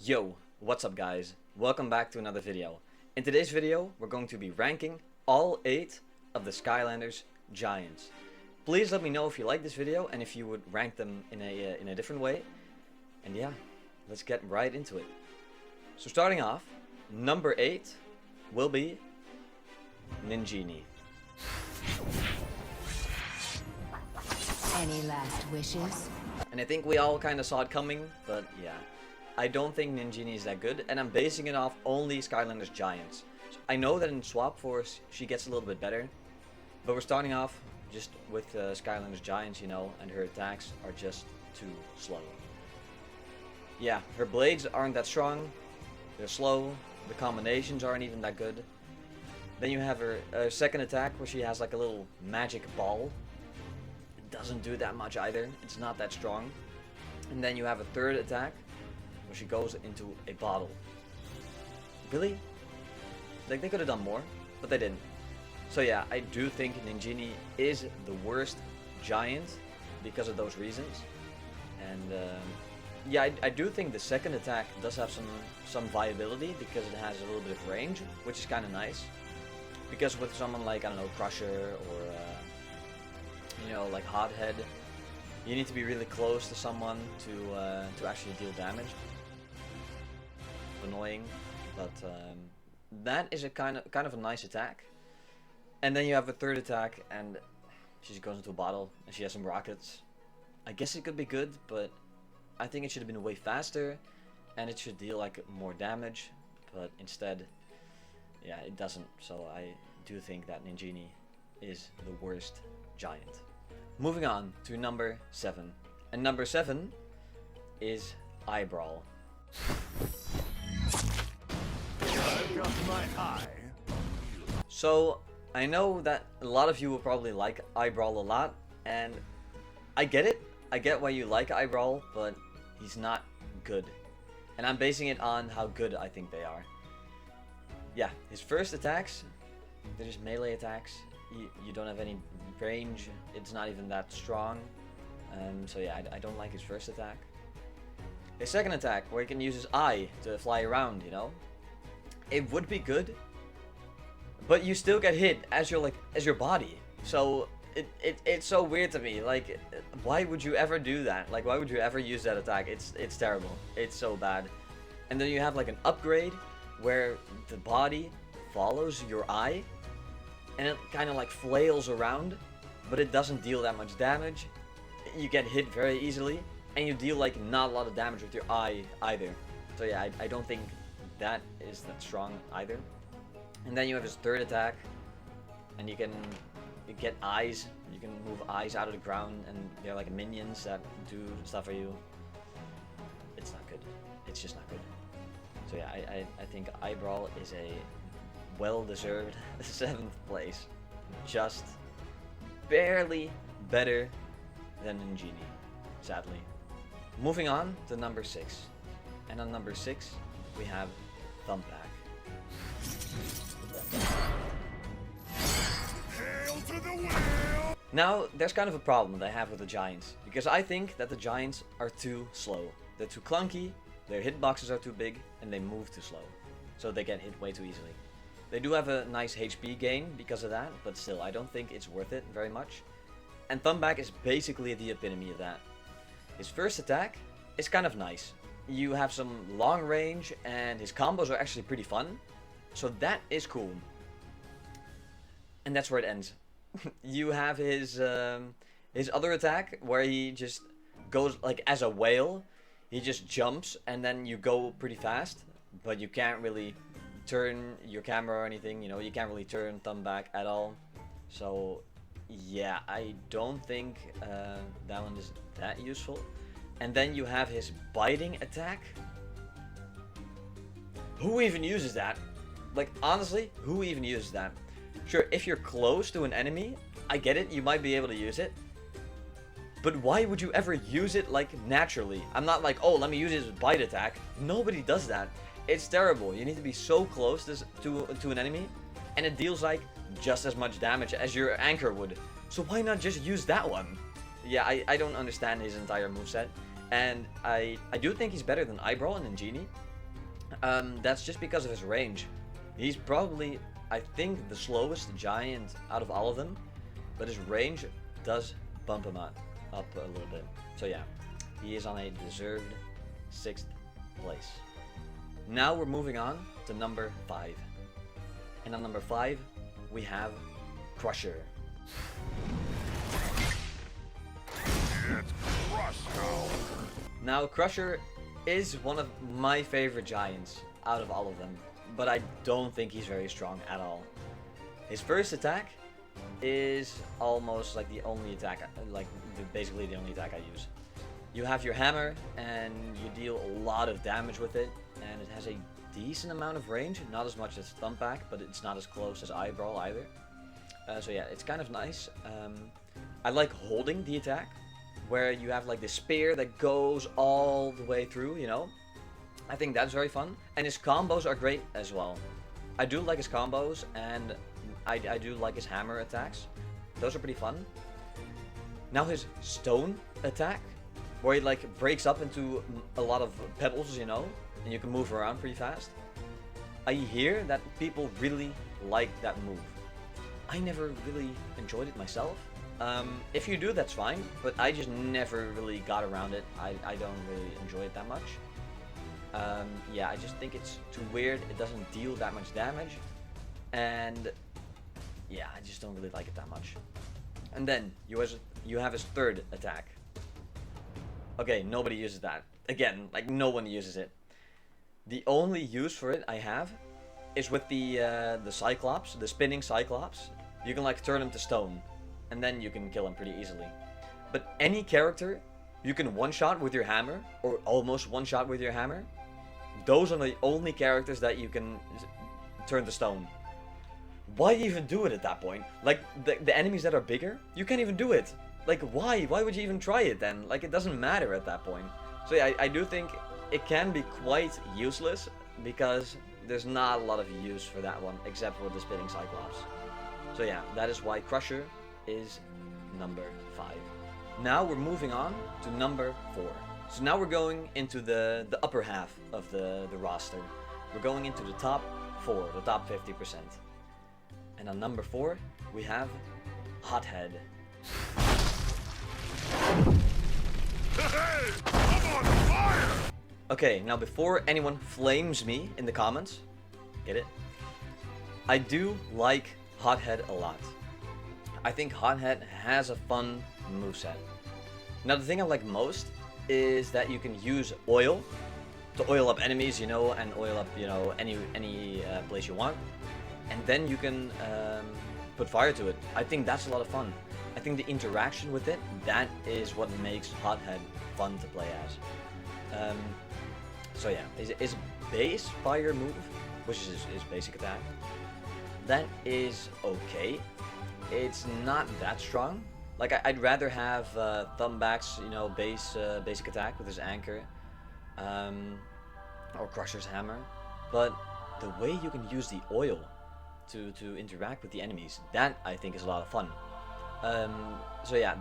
Yo, what's up guys? Welcome back to another video. In today's video, we're going to be ranking all 8 of the Skylanders Giants. Please let me know if you like this video and if you would rank them in a different way. And yeah, let's get right into it. So starting off, number 8 will be Nini. Any last wishes? And I think we all kind of saw it coming, but yeah. I don't think Nini is that good, and I'm basing it off only Skylanders Giants. So I know that in Swap Force she gets a little bit better, but we're starting off just with Skylanders Giants, you know, and her attacks are just too slow. Yeah, her blades aren't that strong, they're slow, the combinations aren't even that good. Then you have her second attack where she has like a little magic ball. It doesn't do that much either, it's not that strong. And then you have a third attack where she goes into a bottle. Really? Like, they could have done more, but they didn't. So yeah, I do think Nini is the worst giant because of those reasons. And yeah, I do think the second attack does have some viability because it has a little bit of range, which is kind of nice. Because with someone like, I don't know, Crusher or you know, like Hothead, you need to be really close to someone to actually deal damage. Annoying, but that is a kind of a nice attack. And then you have a third attack, and she just goes into a bottle, and she has some rockets. I guess it could be good, but I think it should have been way faster, and it should deal like more damage. But instead, yeah, it doesn't. So I do think that Nini is the worst giant. Moving on to number 7, and number 7 is Brawl. So I know that a lot of you will probably like Brawl a lot, and I get it. I get why you like Brawl, but he's not good. And I'm basing it on how good I think they are. Yeah, his first attacks, they're just melee attacks. You don't have any range. It's not even that strong. So yeah, I don't like his first attack. His second attack, where he can use his eye to fly around, you know, it would be good, but you still get hit as your body. So it's so weird to me. Like, why would you ever do that? Like, why would you ever use that attack? It's terrible. It's so bad. And then you have like an upgrade where the body follows your eye, and it kind of like flails around, but it doesn't deal that much damage. You get hit very easily, and you deal like not a lot of damage with your eye either. So yeah, I don't think that is that strong either. And then you have his third attack, and you get eyes. You can move eyes out of the ground, and they're like minions that do stuff for you. It's not good. It's just not good. So yeah, I think Brawl is a well-deserved 7th place. Just barely better than Nini, sadly. Moving on to number 6. And on number 6, we have Thumbback. Hail to the wheel! Now, there's kind of a problem that I have with the Giants, because I think that the Giants are too slow. They're too clunky, their hitboxes are too big, and they move too slow. So they get hit way too easily. They do have a nice HP gain because of that, but still, I don't think it's worth it very much. And Thumbback is basically the epitome of that. His first attack is kind of nice. You have some long range, and his combos are actually pretty fun. So that is cool. And that's where it ends. You have his other attack, where he just goes like as a whale. He just jumps, and then you go pretty fast, but you can't really turn your camera or anything. You know, you can't really turn Thumbback at all. So yeah, I don't think that one is that useful. And then you have his biting attack. Who even uses that? Like, honestly, who even uses that? Sure, if you're close to an enemy, I get it, you might be able to use it. But why would you ever use it, like, naturally? I'm not like, oh, let me use his bite attack. Nobody does that. It's terrible. You need to be so close to an enemy, and it deals, like, just as much damage as your anchor would. So why not just use that one? Yeah, I don't understand his entire moveset. And I do think he's better than Brawl and Nini. That's just because of his range. He's probably, I think, the slowest giant out of all of them, but his range does bump him up a little bit. So yeah, he is on a deserved 6th place. Now we're moving on to number 5. And on number 5, we have Crusher. It's crushed now. Now, Crusher is one of my favorite giants out of all of them, but I don't think he's very strong at all. His first attack is almost like the only attack, basically the only attack I use. You have your hammer, and you deal a lot of damage with it, and it has a decent amount of range, not as much as Thumbback, but it's not as close as Brawl either. So yeah, it's kind of nice. I like holding the attack, where you have like the spear that goes all the way through, you know? I think that's very fun. And his combos are great as well. I do like his combos, and I do like his hammer attacks. Those are pretty fun. Now his stone attack, where he like breaks up into a lot of pebbles, you know? And you can move around pretty fast. I hear that people really like that move. I never really enjoyed it myself. If you do, that's fine, but I just never really got around it. I don't really enjoy it that much. Yeah, I just think it's too weird. It doesn't deal that much damage. And yeah, I just don't really like it that much. And then you have his third attack. Okay, nobody uses that. Again, like no one uses it. The only use for it I have is with the Cyclops, the spinning Cyclops. You can like turn him to stone, and then you can kill him pretty easily. But any character you can one-shot with your hammer, or almost one-shot with your hammer, those are the only characters that you can turn to stone. Why even do it at that point? Like, the enemies that are bigger, you can't even do it. Like, why? Why would you even try it then? Like, it doesn't matter at that point. So yeah, I do think it can be quite useless, because there's not a lot of use for that one, except for the spinning Cyclops. So yeah, that is why Crusher is number 5. Now we're moving on to number 4. So now we're going into the upper half of the roster. We're going into the top 4, the top 50%. And on number 4, we have Hothead. Hey, I'm on fire! Okay, now before anyone flames me in the comments, get it? I do like Hothead a lot. I think Hothead has a fun moveset. Now the thing I like most is that you can use oil to oil up enemies, you know, and oil up, you know, any place you want. And then you can put fire to it. I think that's a lot of fun. I think the interaction with it, that is what makes Hothead fun to play as. So yeah, his base fire move, which is his basic attack, that is okay. It's not that strong. Like, I'd rather have Thumbback's, you know, basic attack with his anchor, or Crusher's hammer. But the way you can use the oil to interact with the enemies, that I think is a lot of fun. So yeah,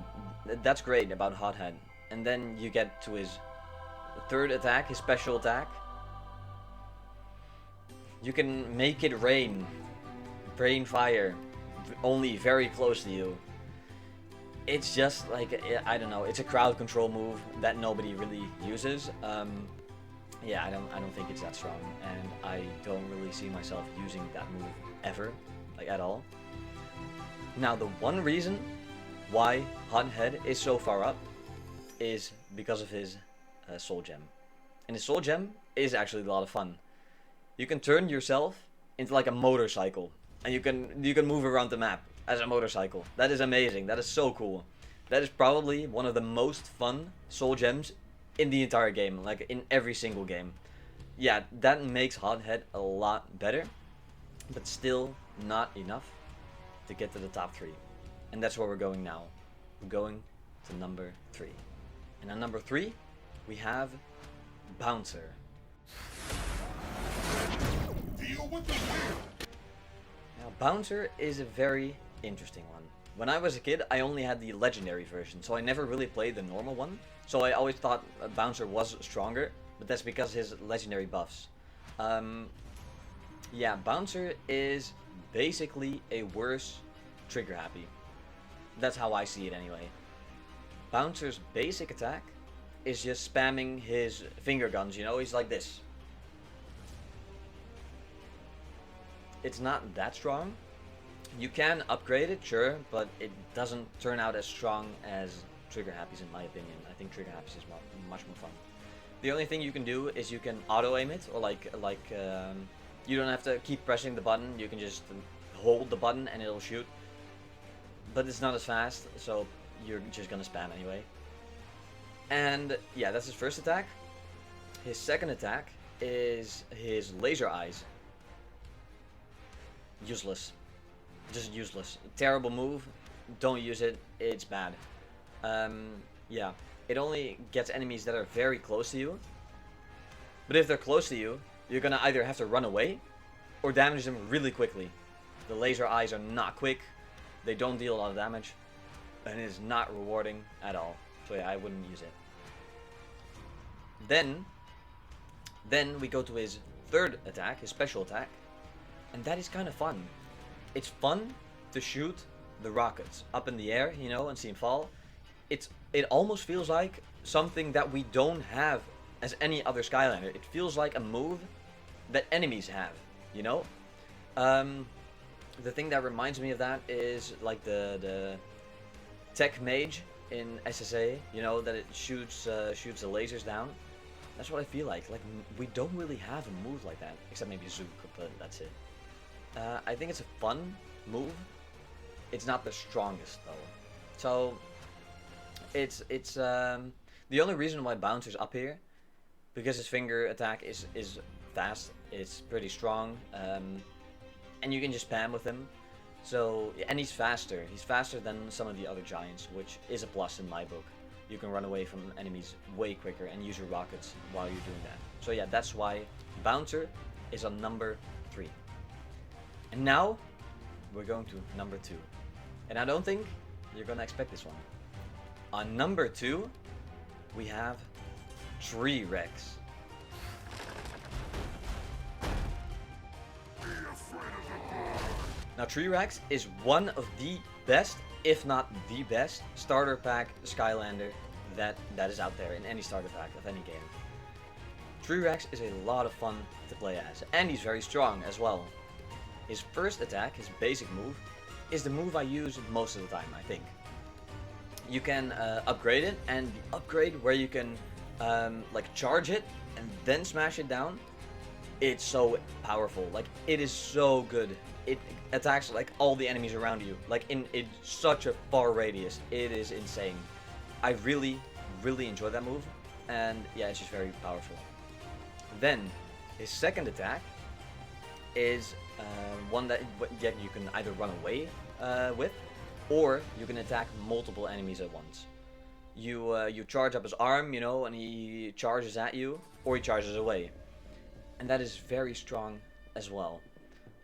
that's great about Hothead. And then you get to his third attack, his special attack. You can make it rain fire, only very close to you. It's just like, I don't know, it's a crowd control move that nobody really uses. Yeah, I don't think it's that strong, and I don't really see myself using that move ever, like at all. Now, the one reason why Hothead is so far up is because of his soul gem. And his soul gem is actually a lot of fun. You can turn yourself into like a motorcycle, and you can move around the map as a motorcycle. That is amazing. That is so cool. That is probably one of the most fun soul gems in the entire game, like in every single game. Yeah, that makes Hothead a lot better, but still not enough to get to the top 3. And that's where we're going now. We're going to number 3. And on number 3, we have Bouncer. Deal with the wind. Now, Bouncer is a very interesting one. When I was a kid, I only had the legendary version, so I never really played the normal one. So I always thought Bouncer was stronger, but that's because his legendary buffs. Yeah, Bouncer is basically a worse Trigger Happy. That's how I see it anyway. Bouncer's basic attack is just spamming his finger guns, you know, he's like this. It's not that strong. You can upgrade it, sure, but it doesn't turn out as strong as Trigger Happy's in my opinion. I think Trigger Happy's is much more fun. The only thing you can do is you can auto aim it, or you don't have to keep pressing the button, you can just hold the button and it'll shoot. But it's not as fast, so you're just gonna spam anyway. And yeah, that's his first attack. His second attack is his laser eyes. Useless. Just useless. Terrible move. Don't use it. It's bad. Yeah. It only gets enemies that are very close to you. But if they're close to you, you're gonna either have to run away or damage them really quickly. The laser eyes are not quick. They don't deal a lot of damage. And it is not rewarding at all. So yeah, I wouldn't use it. Then we go to his third attack, his special attack. And that is kind of fun. It's fun to shoot the rockets up in the air, you know, and see them fall. It almost feels like something that we don't have as any other Skylander. It feels like a move that enemies have, you know? The thing that reminds me of that is like the Tech Mage in SSA, you know, that it shoots the lasers down. That's what I feel like. Like, we don't really have a move like that, except maybe Zook, but that's it. I think it's a fun move. It's not the strongest though. So it's the only reason why Bouncer's up here, because his finger attack is fast. It's pretty strong, and you can just spam with him. So, and he's faster. He's faster than some of the other giants, which is a plus in my book. You can run away from enemies way quicker and use your rockets while you're doing that. So yeah, that's why Bouncer is on number 3. And now, we're going to number 2. And I don't think you're gonna expect this one. On number 2, we have Tre Rex. Now, Tre Rex is one of the best, if not the best, starter pack Skylander that is out there in any starter pack of any game. Tre Rex is a lot of fun to play as, and he's very strong as well. His first attack, his basic move, is the move I use most of the time, I think. You can upgrade it, and the upgrade where you can like charge it and then smash it down, it's so powerful. Like, it is so good. It attacks like all the enemies around you, like in such a far radius. It is insane. I really enjoy that move, and yeah, it's just very powerful. Then his second attack is one that you can either run away with, or you can attack multiple enemies at once. You charge up his arm, you know, and he charges at you, or he charges away, and that is very strong as well.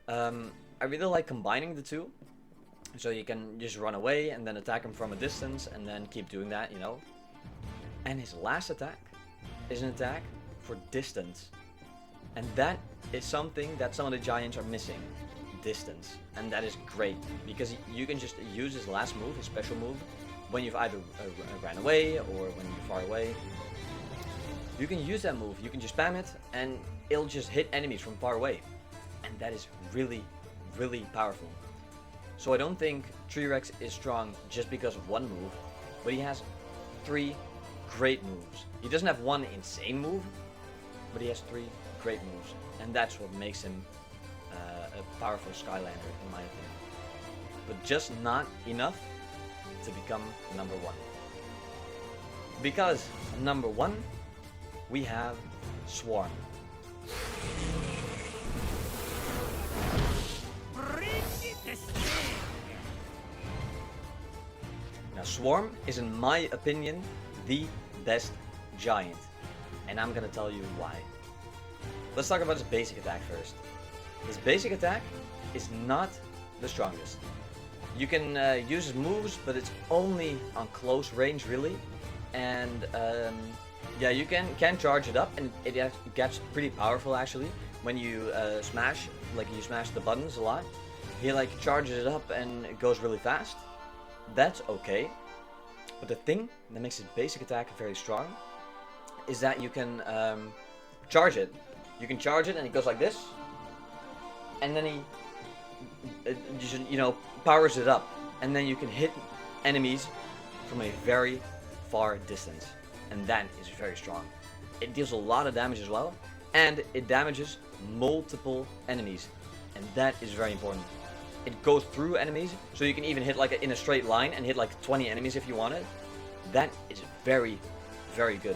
I really like combining the two, so you can just run away and then attack him from a distance and then keep doing that, you know. And his last attack is an attack for distance, and that is something that some of the giants are missing, distance. And that is great, because you can just use his last move, his special move, when you've either ran away or when you're far away. You can use that move, you can just spam it, and it'll just hit enemies from far away. And that is really powerful. So I don't think Tre Rex is strong just because of one move, but he has 3 great moves. He doesn't have one insane move, but he has 3 great moves, and that's what makes him a powerful Skylander in my opinion. But just not enough to become number 1. Because number 1, we have Swarm. Now, Swarm is, in my opinion, the best giant, and I'm gonna tell you why. Let's talk about his basic attack first. His basic attack is not the strongest. You can use his moves, but it's only on close range, really, and Yeah, you can charge it up, and it gets pretty powerful actually when you smash, like you smash the buttons a lot. He like charges it up and it goes really fast. That's okay. But the thing that makes his basic attack very strong is that you can charge it. You can charge it and it goes like this, and then you know, powers it up, and then you can hit enemies from a very far distance, and that is very strong. It deals a lot of damage as well, and it damages multiple enemies, and that is very important. It goes through enemies, so you can even hit like in a straight line and hit like 20 enemies if you wanted. That is very, very good.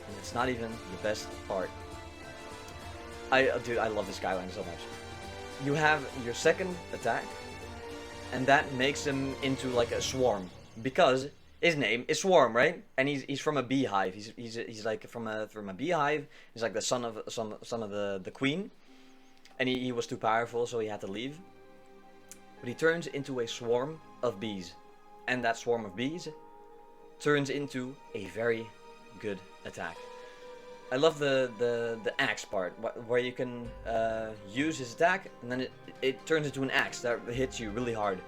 And it's not even the best part. Dude, I love this Skylander so much. You have your second attack, and that makes him into like a swarm, because his name is Swarm, right? And he's from a beehive. He's like from a beehive. He's like the son of the queen, and he was too powerful, so he had to leave. But he turns into a swarm of bees, and that swarm of bees turns into a very good attack. I love the axe part, where you can use his attack, and then it turns into an axe that hits you really hard.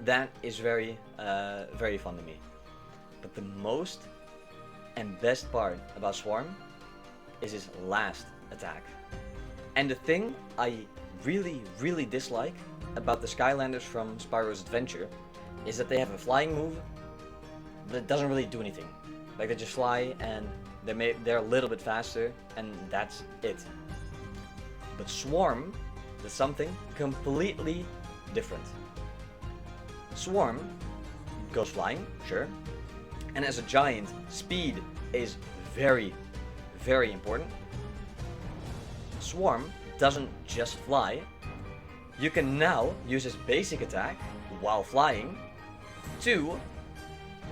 That is very fun to me. But the most and best part about Swarm is his last attack. And the thing I really dislike about the Skylanders from Spyro's Adventure is that they have a flying move, but it doesn't really do anything. Like, they just fly and they're a little bit faster, and that's it. But Swarm does something completely different. Swarm goes flying, sure, and as a giant, speed is very important. Swarm doesn't just fly. You can now use his basic attack while flying to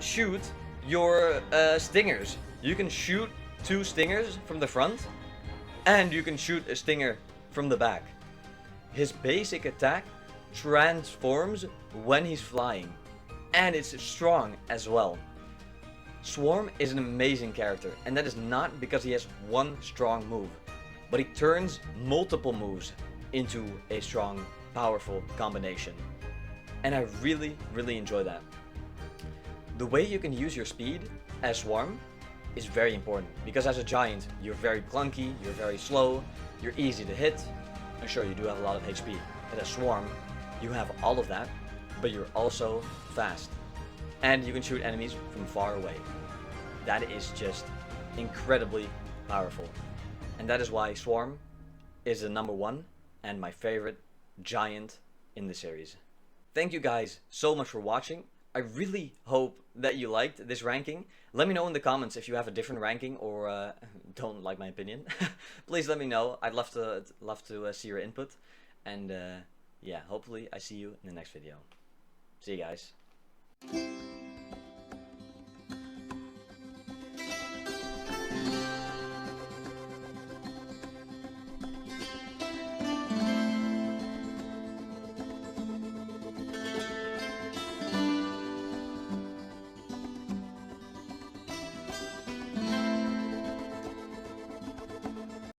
shoot your stingers. You can shoot 2 stingers from the front, and you can shoot a stinger from the back. His basic attack transforms when he's flying, and it's strong as well. Swarm is an amazing character, and that is not because he has one strong move, but he turns multiple moves into a strong, powerful combination. And I really enjoy that. The way you can use your speed as Swarm is very important, because as a giant, you're very clunky, you're very slow, you're easy to hit, and sure, you do have a lot of HP. But as Swarm, you have all of that, but you're also fast. And you can shoot enemies from far away. That is just incredibly powerful. And that is why Swarm is the #1 and my favorite giant in the series. Thank you guys so much for watching. I really hope that you liked this ranking. Let me know in the comments if you have a different ranking or don't like my opinion. Please let me know. I'd love to see your input. And yeah, hopefully I see you in the next video. See you guys.